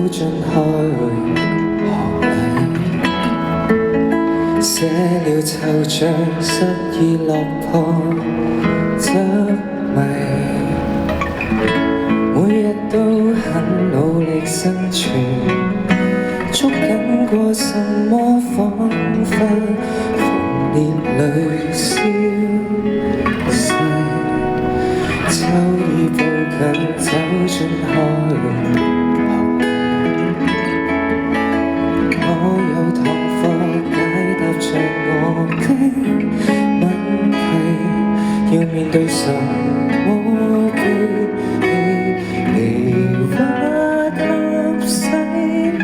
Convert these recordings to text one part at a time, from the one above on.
進去學藝，寫了惆悵，失意落魄執迷，每日都很努力生存，捉緊過什麼彷彿縫裂裏消逝，秋已步近，走進開學藝，我有堂課解答着我的問題，要面對什麼悲喜離話及洗禮，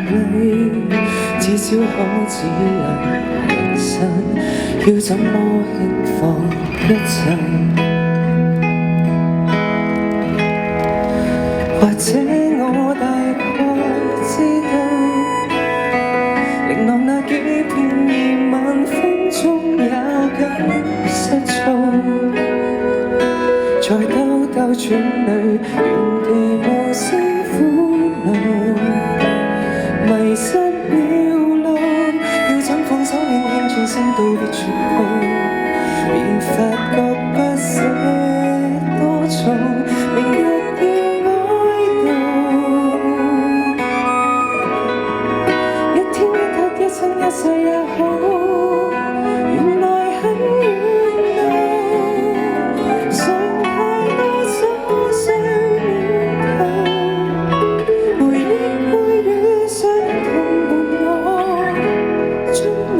至少可指引人生要怎麼輕放一切。或者我大概知道，玲瓏那幾片疑問風中也敢失措，在兜兜轉裏原地無聲苦惱，迷失了路，要怎放手輕輕轉身道別全部，便發覺不捨多重，明日一世也好，原來很遠路，常太多瑣碎念頭，回憶會與傷痛伴我終老。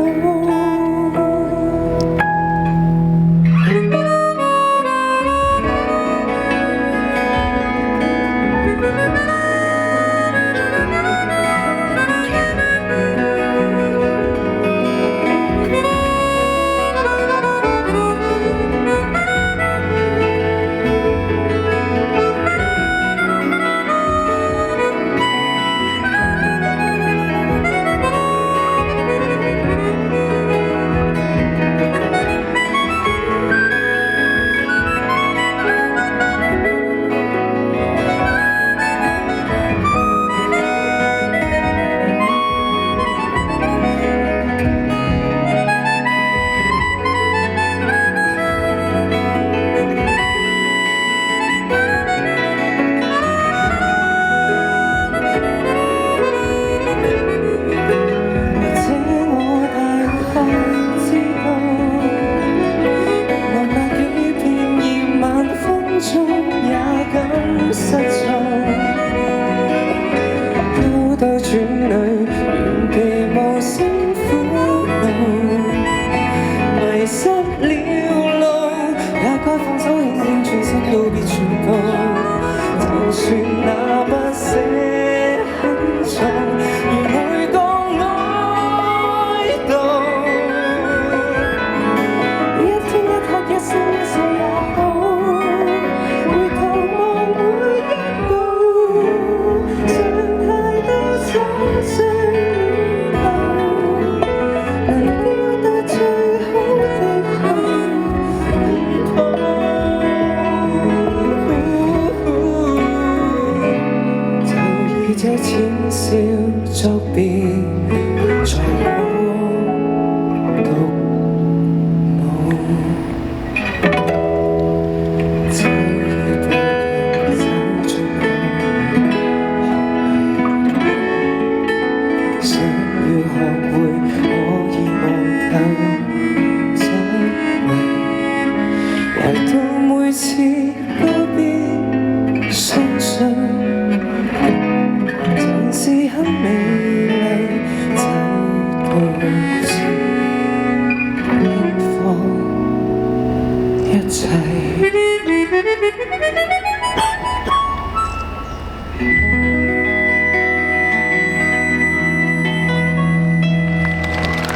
失蹤，兜兜轉裏，原地無聲苦惱，迷失了路，也該放手輕輕轉身道別全部，就算那不捨很重，如每當哀悼，一天一刻一生一世也好。這淺笑作別，在我獨舞，秋已步近，走進學藝，想要學會可以望透真偽，來到每次告別，相信是很美麗，就到此輕放一切。